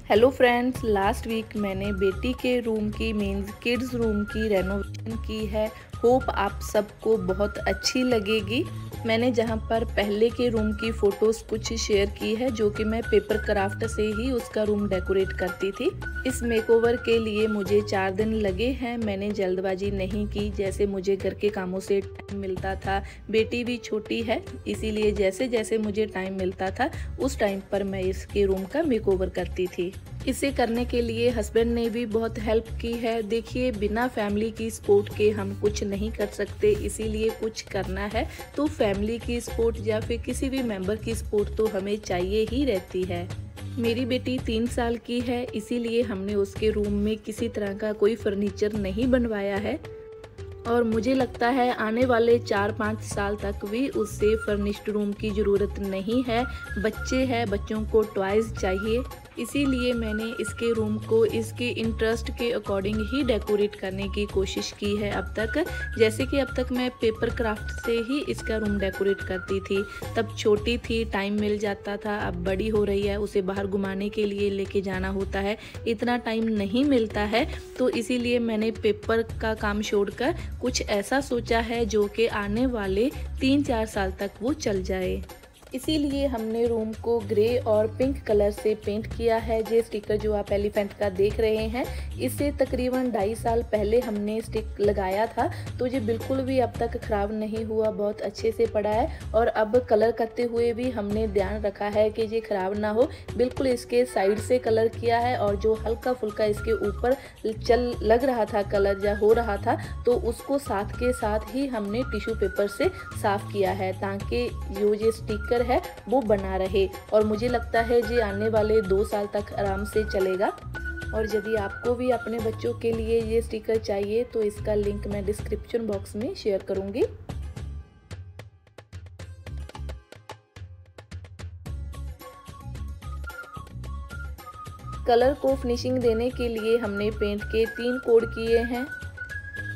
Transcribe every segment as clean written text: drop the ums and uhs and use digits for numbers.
Hello friends, last week मैंने बेटी के रूम की मीन्स किड्स रूम की रेनोवेशन की है। होप आप सबको बहुत अच्छी लगेगी। मैंने जहां पर पहले के रूम की फ़ोटोज़ कुछ शेयर की है जो कि मैं पेपर क्राफ्ट से ही उसका रूम डेकोरेट करती थी। इस मेकओवर के लिए मुझे 4 दिन लगे हैं। मैंने जल्दबाजी नहीं की, जैसे मुझे घर के कामों से टाइम मिलता था। बेटी भी छोटी है, इसीलिए जैसे जैसे मुझे टाइम मिलता था उस टाइम पर मैं इसके रूम का मेकओवर करती थी। इसे करने के लिए हस्बैंड ने भी बहुत हेल्प की है। देखिए, बिना फैमिली की सपोर्ट के हम कुछ नहीं कर सकते, इसीलिए कुछ करना है तो फैमिली की सपोर्ट या फिर किसी भी मेंबर की सपोर्ट तो हमें चाहिए ही रहती है। मेरी बेटी 3 साल की है, इसीलिए हमने उसके रूम में किसी तरह का कोई फर्नीचर नहीं बनवाया है और मुझे लगता है आने वाले 4-5 साल तक भी उससे फर्निश्ड रूम की ज़रूरत नहीं है। बच्चे हैं, बच्चों को टॉयज़ चाहिए, इसीलिए मैंने इसके रूम को इसके इंटरेस्ट के अकॉर्डिंग ही डेकोरेट करने की कोशिश की है अब तक। जैसे कि अब तक मैं पेपर क्राफ्ट से ही इसका रूम डेकोरेट करती थी। तब छोटी थी, टाइम मिल जाता था। अब बड़ी हो रही है, उसे बाहर घुमाने के लिए लेके जाना होता है, इतना टाइम नहीं मिलता है। तो इसीलिए मैंने पेपर का काम छोड़कर कुछ ऐसा सोचा है जो कि आने वाले 3-4 साल तक वो चल जाए। इसीलिए हमने रूम को ग्रे और पिंक कलर से पेंट किया है। ये स्टिकर जो आप एलिफेंट का देख रहे हैं, इसे तकरीबन 2.5 साल पहले हमने स्टिक लगाया था, तो ये बिल्कुल भी अब तक ख़राब नहीं हुआ, बहुत अच्छे से पड़ा है। और अब कलर करते हुए भी हमने ध्यान रखा है कि ये ख़राब ना हो। बिल्कुल इसके साइड से कलर किया है और जो हल्का फुल्का इसके ऊपर लग रहा था कलर या हो रहा था, तो उसको साथ के साथ ही हमने टिश्यू पेपर से साफ़ किया है, ताकि जो ये स्टिकर है वो बना रहे। और मुझे लगता है ये आने वाले 2 साल तक आराम से चलेगा। और यदि आपको भी अपने बच्चों के लिए ये स्टिकर चाहिए तो इसका लिंक मैं डिस्क्रिप्शन बॉक्स में शेयर करूंगी। कलर को फिनिशिंग देने के लिए हमने पेंट के 3 कोड किए हैं।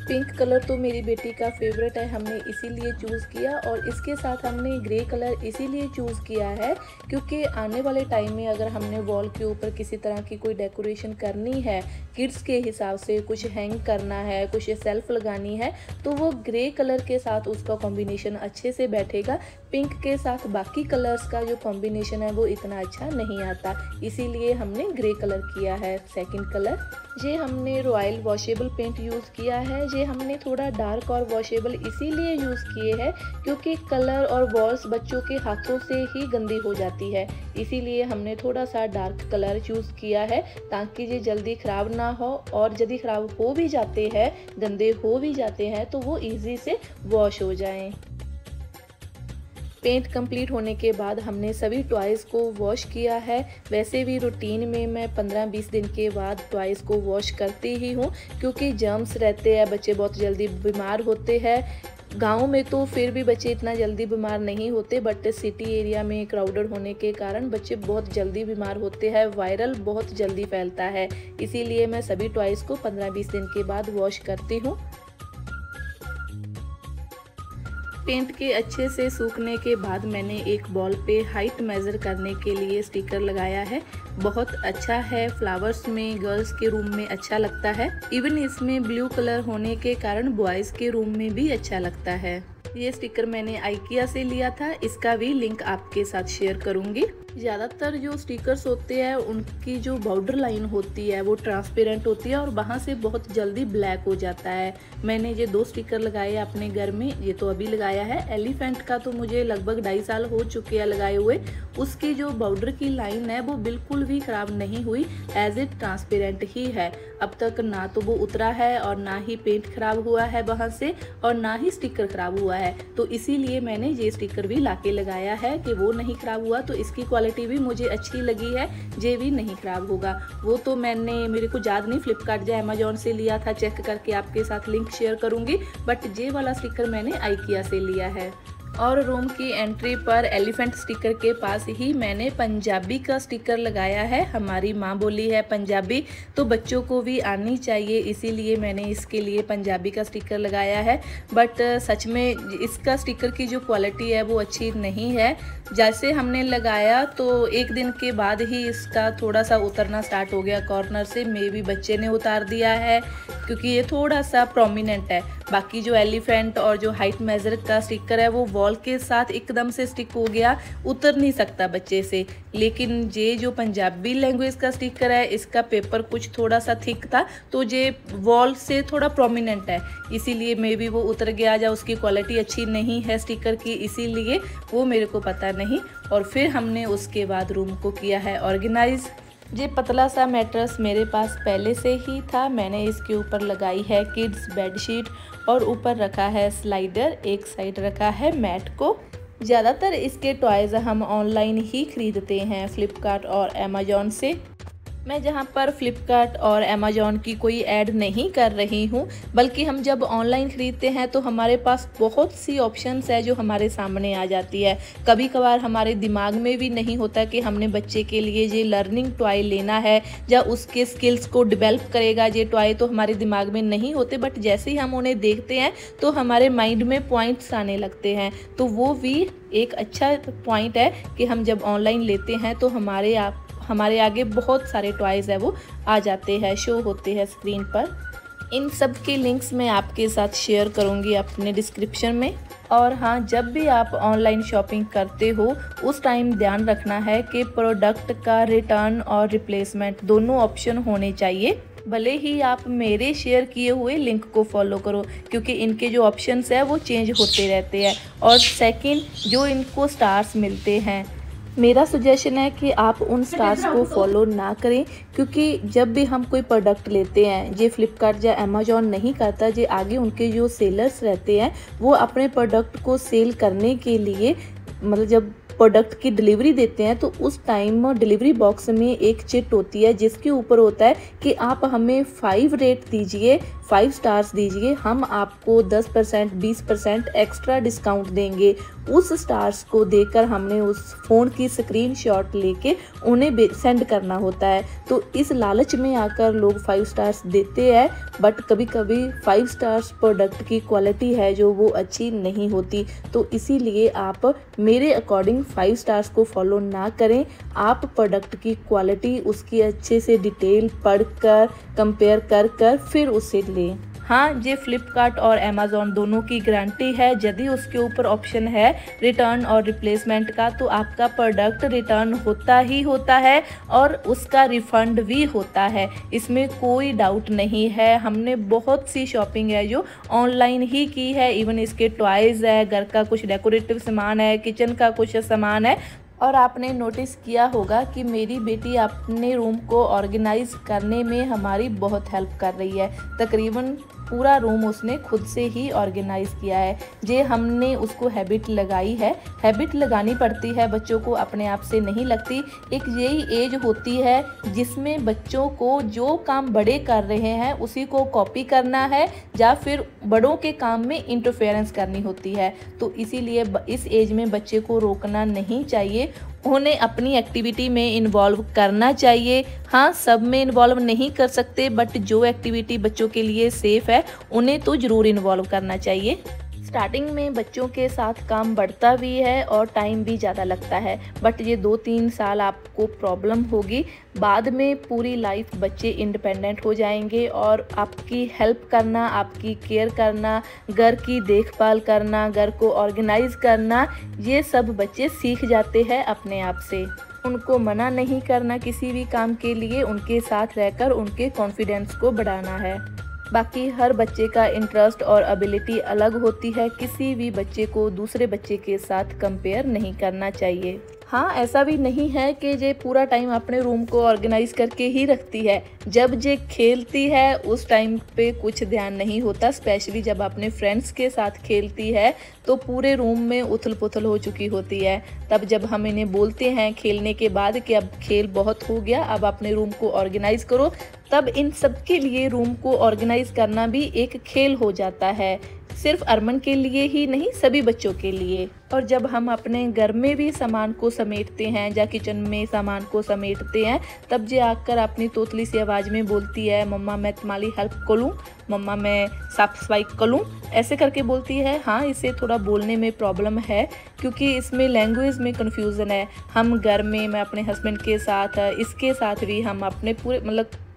पिंक कलर तो मेरी बेटी का फेवरेट है, हमने इसीलिए चूज़ किया। और इसके साथ हमने ग्रे कलर इसीलिए चूज़ किया है क्योंकि आने वाले टाइम में अगर हमने वॉल के ऊपर किसी तरह की कोई डेकोरेशन करनी है, किड्स के हिसाब से कुछ हैंग करना है, कुछ सेल्फ लगानी है, तो वो ग्रे कलर के साथ उसका कॉम्बिनेशन अच्छे से बैठेगा। पिंक के साथ बाकी कलर्स का जो कॉम्बिनेशन है वो इतना अच्छा नहीं आता, इसीलिए हमने ग्रे कलर किया है सेकंड कलर। ये हमने रॉयल वॉशेबल पेंट यूज़ किया है। ये हमने थोड़ा डार्क और वॉशेबल इसीलिए यूज़ किए हैं क्योंकि कलर और वॉल्स बच्चों के हाथों से ही गंदी हो जाती है, इसीलिए हमने थोड़ा सा डार्क कलर चूज़ किया है ताकि ये जल्दी ख़राब ना हो। और यदि ख़राब हो भी जाते हैं, गंदे हो भी जाते हैं, तो वो ईजी से वॉश हो जाएं। पेंट कंप्लीट होने के बाद हमने सभी टॉयज़ को वॉश किया है। वैसे भी रूटीन में मैं 15-20 दिन के बाद टॉयज़ को वॉश करती ही हूँ क्योंकि जर्म्स रहते हैं, बच्चे बहुत जल्दी बीमार होते हैं। गांव में तो फिर भी बच्चे इतना जल्दी बीमार नहीं होते, बट सिटी एरिया में क्राउडेड होने के कारण बच्चे बहुत जल्दी बीमार होते हैं, वायरल बहुत जल्दी फैलता है। इसीलिए मैं सभी टॉयज़ को 15-20 दिन के बाद वॉश करती हूँ। पेंट के अच्छे से सूखने के बाद मैंने एक बॉल पे हाइट मेज़र करने के लिए स्टिकर लगाया है। बहुत अच्छा है, फ्लावर्स में गर्ल्स के रूम में अच्छा लगता है। इवन इसमें ब्लू कलर होने के कारण बॉयज़ के रूम में भी अच्छा लगता है। ये स्टिकर मैंने आइकिया से लिया था, इसका भी लिंक आपके साथ शेयर करूँगी। ज़्यादातर जो स्टिकर्स होते हैं उनकी जो बॉर्डर लाइन होती है वो ट्रांसपेरेंट होती है और वहाँ से बहुत जल्दी ब्लैक हो जाता है। मैंने ये 2 स्टिकर लगाए अपने घर में, ये तो अभी लगाया है। एलिफेंट का तो मुझे लगभग 2.5 साल हो चुके हैं लगाए हुए। उसकी जो बॉर्डर की लाइन है वो बिल्कुल भी ख़राब नहीं हुई, एज इट ट्रांसपेरेंट ही है। अब तक ना तो वो उतरा है और ना ही पेंट ख़राब हुआ है वहाँ से, और ना ही स्टिकर ख़राब हुआ है। तो इसीलिए मैंने ये स्टिकर भी लाके लगाया है कि वो नहीं ख़राब हुआ। तो इसकी क्वालिटी भी मुझे अच्छी लगी है, ये भी नहीं ख़राब होगा। वो तो मेरे को याद नहीं फ्लिपकार्ट या अमेजोन से लिया था, चेक करके आपके साथ लिंक शेयर करूँगी, बट ये वाला स्टिकर मैंने आइकिया से लिया है। और रूम की एंट्री पर एलिफेंट स्टिकर के पास ही मैंने पंजाबी का स्टिकर लगाया है। हमारी माँ बोली है पंजाबी, तो बच्चों को भी आनी चाहिए, इसीलिए मैंने इसके लिए पंजाबी का स्टिकर लगाया है। बट सच में इसका स्टिकर की जो क्वालिटी है वो अच्छी नहीं है। जैसे हमने लगाया तो एक दिन के बाद ही इसका थोड़ा सा उतरना स्टार्ट हो गया कॉर्नर से। मे भी बच्चे ने उतार दिया है क्योंकि ये थोड़ा सा प्रोमिनेंट है। बाकी जो एलिफेंट और जो हाइट मेजर का स्टिकर है वो वॉल के साथ एकदम से स्टिक हो गया, उतर नहीं सकता बच्चे से। लेकिन ये जो पंजाबी लैंग्वेज का स्टिकर है इसका पेपर कुछ थोड़ा सा थिक था, तो ये वॉल से थोड़ा प्रोमिनेंट है, इसीलिए मे बी वो उतर गया, या उसकी क्वालिटी अच्छी नहीं है स्टिकर की, इसीलिए वो मेरे को पता नहीं। और फिर हमने उसके बाद रूम को किया है ऑर्गेनाइज। ये पतला सा मैट्रेस मेरे पास पहले से ही था। मैंने इसके ऊपर लगाई है किड्स बेडशीट और ऊपर रखा है स्लाइडर, एक साइड रखा है मैट को। ज़्यादातर इसके टॉयज़ हम ऑनलाइन ही खरीदते हैं, फ्लिपकार्ट और अमेज़ॉन से। मैं जहां पर फ्लिपकार्ट और अमेज़ॉन की कोई ऐड नहीं कर रही हूं, बल्कि हम जब ऑनलाइन ख़रीदते हैं तो हमारे पास बहुत सी ऑप्शंस है जो हमारे सामने आ जाती है। कभी कभार हमारे दिमाग में भी नहीं होता कि हमने बच्चे के लिए ये लर्निंग टॉय लेना है या उसके स्किल्स को डेवलप करेगा ये टॉय, तो हमारे दिमाग में नहीं होते। बट जैसे ही हम उन्हें देखते हैं तो हमारे माइंड में पॉइंट्स आने लगते हैं। तो वो भी एक अच्छा पॉइंट है कि हम जब ऑनलाइन लेते हैं तो हमारे आगे बहुत सारे टॉयज़ है वो आ जाते हैं, शो होते हैं स्क्रीन पर। इन सब के लिंक्स मैं आपके साथ शेयर करूंगी अपने डिस्क्रिप्शन में। और हाँ, जब भी आप ऑनलाइन शॉपिंग करते हो उस टाइम ध्यान रखना है कि प्रोडक्ट का रिटर्न और रिप्लेसमेंट दोनों ऑप्शन होने चाहिए। भले ही आप मेरे शेयर किए हुए लिंक को फॉलो करो, क्योंकि इनके जो ऑप्शंस है वो चेंज होते रहते हैं। और सेकंड, जो इनको स्टार्स मिलते हैं, मेरा सजेशन है कि आप उन स्टार्स को फॉलो ना करें, क्योंकि जब भी हम कोई प्रोडक्ट लेते हैं, ये फ्लिपकार्ट या अमेज़ॉन नहीं करता, ये आगे उनके जो सेलर्स रहते हैं वो अपने प्रोडक्ट को सेल करने के लिए, मतलब जब प्रोडक्ट की डिलीवरी देते हैं तो उस टाइम डिलीवरी बॉक्स में एक चिट होती है जिसके ऊपर होता है कि आप हमें 5 रेट दीजिए, 5 स्टार्स दीजिए, हम आपको 10% 20% एक्स्ट्रा डिस्काउंट देंगे। उस स्टार्स को देकर हमने उस फ़ोन की स्क्रीनशॉट लेके उन्हें सेंड करना होता है। तो इस लालच में आकर लोग 5 स्टार्स देते हैं, बट कभी कभी 5 स्टार्स प्रोडक्ट की क्वालिटी है जो वो अच्छी नहीं होती। तो इसीलिए आप मेरे अकॉर्डिंग 5 स्टार्स को फॉलो ना करें। आप प्रोडक्ट की क्वालिटी उसकी अच्छे से डिटेल पढ़कर कंपेयर कर फिर उसे लें। हाँ, ये फ्लिपकार्ट और अमेज़ॉन दोनों की गारंटी है। यदि उसके ऊपर ऑप्शन है रिटर्न और रिप्लेसमेंट का, तो आपका प्रोडक्ट रिटर्न होता ही होता है और उसका रिफ़ंड भी होता है, इसमें कोई डाउट नहीं है। हमने बहुत सी शॉपिंग है जो ऑनलाइन ही की है। इवन इसके टॉयज़ है, घर का कुछ डेकोरेटिव सामान है, किचन का कुछ सामान है। और आपने नोटिस किया होगा कि मेरी बेटी अपने रूम को ऑर्गेनाइज करने में हमारी बहुत हेल्प कर रही है। तकरीबन पूरा रूम उसने खुद से ही ऑर्गेनाइज किया है। ये हमने उसको हैबिट लगाई है। हैबिट लगानी पड़ती है, बच्चों को अपने आप से नहीं लगती। एक यही एज होती है जिसमें बच्चों को जो काम बड़े कर रहे हैं उसी को कॉपी करना है या फिर बड़ों के काम में इंटरफेरेंस करनी होती है। तो इसीलिए इस एज में बच्चे को रोकना नहीं चाहिए, उन्हें अपनी एक्टिविटी में इन्वॉल्व करना चाहिए। हाँ, सब में इन्वॉल्व नहीं कर सकते, बट जो एक्टिविटी बच्चों के लिए सेफ़ है उन्हें तो ज़रूर इन्वॉल्व करना चाहिए। स्टार्टिंग में बच्चों के साथ काम बढ़ता भी है और टाइम भी ज़्यादा लगता है, बट ये 2-3 साल आपको प्रॉब्लम होगी। बाद में पूरी लाइफ बच्चे इंडिपेंडेंट हो जाएंगे और आपकी हेल्प करना, आपकी केयर करना, घर की देखभाल करना, घर को ऑर्गेनाइज करना, ये सब बच्चे सीख जाते हैं अपने आप से। उनको मना नहीं करना किसी भी काम के लिए, उनके साथ रहकर उनके कॉन्फिडेंस को बढ़ाना है। बाकी हर बच्चे का इंटरेस्ट और एबिलिटी अलग होती है, किसी भी बच्चे को दूसरे बच्चे के साथ कंपेयर नहीं करना चाहिए। हाँ, ऐसा भी नहीं है कि ये पूरा टाइम अपने रूम को ऑर्गेनाइज करके ही रखती है। जब ये खेलती है उस टाइम पे कुछ ध्यान नहीं होता, स्पेशली जब अपने फ्रेंड्स के साथ खेलती है तो पूरे रूम में उथल पुथल हो चुकी होती है। तब जब हम इन्हें बोलते हैं खेलने के बाद कि अब खेल बहुत हो गया, अब अपने रूम को ऑर्गेनाइज करो, तब इन सब के लिए रूम को ऑर्गेनाइज करना भी एक खेल हो जाता है। सिर्फ अरमान के लिए ही नहीं, सभी बच्चों के लिए। और जब हम अपने घर में भी सामान को समेटते हैं या किचन में सामान को समेटते हैं, तब जे आकर अपनी तोतली सी आवाज़ में बोलती है, मम्मा मैं तुम्हारी हेल्प करूँ, मम्मा मैं साफ सफाई करूँ, ऐसे करके बोलती है। हाँ, इसे थोड़ा बोलने में प्रॉब्लम है क्योंकि इसमें लैंग्वेज में कन्फ्यूज़न है। हम घर में, मैं अपने हस्बैंड के साथ, इसके साथ भी हम अपने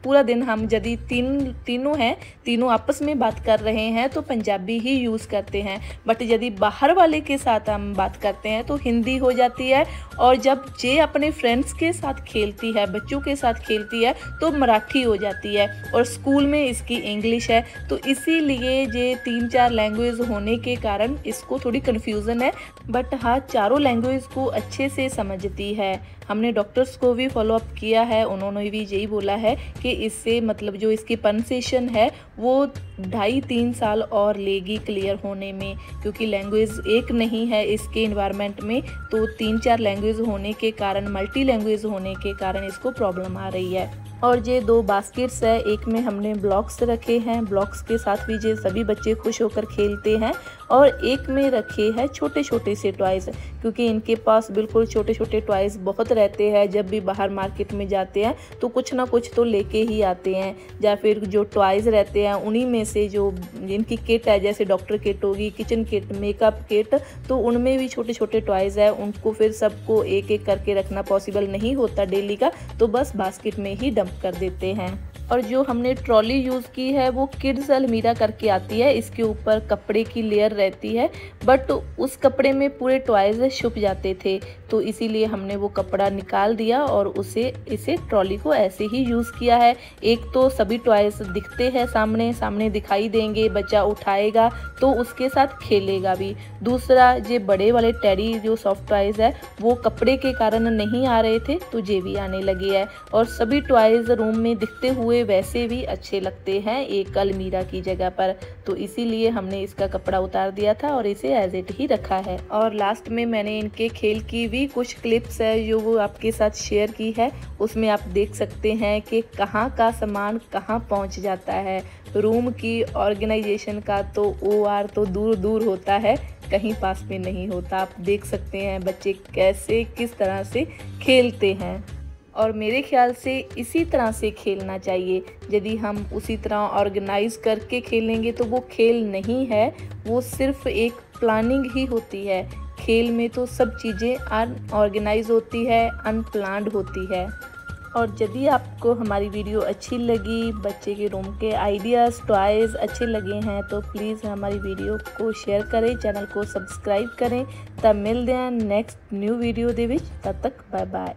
पूरा दिन हम यदि तीनों आपस में बात कर रहे हैं तो पंजाबी ही यूज़ करते हैं, बट यदि बाहर वाले के साथ हम बात करते हैं तो हिंदी हो जाती है। और जब जे अपने फ्रेंड्स के साथ खेलती है, बच्चों के साथ खेलती है, तो मराठी हो जाती है और स्कूल में इसकी इंग्लिश है। तो इसीलिए ये 3-4 लैंग्वेज होने के कारण इसको थोड़ी कन्फ्यूज़न है, बट हाँ, चारों लैंग्वेज को अच्छे से समझती है। हमने डॉक्टर्स को भी फॉलो अप किया है, उन्होंने भी यही बोला है कि इससे जो इसकी प्रोनाउंसिएशन है वो 2.5-3 साल और लेगी क्लियर होने में, क्योंकि लैंग्वेज एक नहीं है इसके इन्वायरमेंट में। तो 3-4 लैंग्वेज होने के कारण, मल्टी लैंग्वेज होने के कारण इसको प्रॉब्लम आ रही है। और ये 2 बास्केट्स है, एक में हमने ब्लॉक्स रखे हैं, ब्लॉक्स के साथ भी ये सभी बच्चे खुश होकर खेलते हैं, और एक में रखे हैं छोटे छोटे से टॉयज़, क्योंकि इनके पास बिल्कुल छोटे छोटे टॉयज़ बहुत रहते हैं। जब भी बाहर मार्केट में जाते हैं तो कुछ ना कुछ तो लेके ही आते हैं, या फिर जो टॉयज़ रहते हैं उन्हीं में से जो इनकी किट है, जैसे डॉक्टर किट होगी, किचन किट, मेकअप किट, तो उनमें भी छोटे छोटे टॉयज़ है। उनको फिर सबको एक एक करके रखना पॉसिबल नहीं होता डेली का, तो बस बास्केट में ही डंप कर देते हैं। और जो हमने ट्रॉली यूज़ की है वो किड्स अलमीरा करके आती है, इसके ऊपर कपड़े की लेयर रहती है, बट उस कपड़े में पूरे टॉयज़ छुप जाते थे, तो इसीलिए हमने वो कपड़ा निकाल दिया और इसे ट्रॉली को ऐसे ही यूज़ किया है। एक तो सभी टॉयज़ दिखते हैं सामने दिखाई देंगे, बच्चा उठाएगा तो उसके साथ खेलेगा भी। दूसरा, ये बड़े वाले टेडी जो सॉफ्ट टॉयज़ है वो कपड़े के कारण नहीं आ रहे थे, तो ये भी आने लगे है। और सभी टॉयज़ रूम में दिखते हुए वैसे भी अच्छे लगते हैं एक अलमीरा की जगह पर, तो इसीलिए हमने इसका कपड़ा उतार दिया था और इसे एज इट ही रखा है। और लास्ट में मैंने इनके खेल की भी कुछ क्लिप्स है जो वो आपके साथ शेयर की है, उसमें आप देख सकते हैं कि कहाँ का सामान कहाँ पहुँच जाता है। रूम की ऑर्गेनाइजेशन का तो OR तो दूर दूर होता है, कहीं पास में नहीं होता। आप देख सकते हैं बच्चे कैसे किस तरह से खेलते हैं, और मेरे ख्याल से इसी तरह से खेलना चाहिए। यदि हम उसी तरह ऑर्गेनाइज करके खेलेंगे तो वो खेल नहीं है, वो सिर्फ एक प्लानिंग ही होती है। खेल में तो सब चीज़ें अनऑर्गेनाइज होती है, अनप्लान्ड होती है। और यदि आपको हमारी वीडियो अच्छी लगी, बच्चे के रूम के आइडियाज़, टॉयज़ अच्छे लगे हैं, तो प्लीज़ हमारी वीडियो को शेयर करें, चैनल को सब्सक्राइब करें। तब मिलते हैं नेक्स्ट न्यू वीडियो दे विच, तब तक बाय बाय।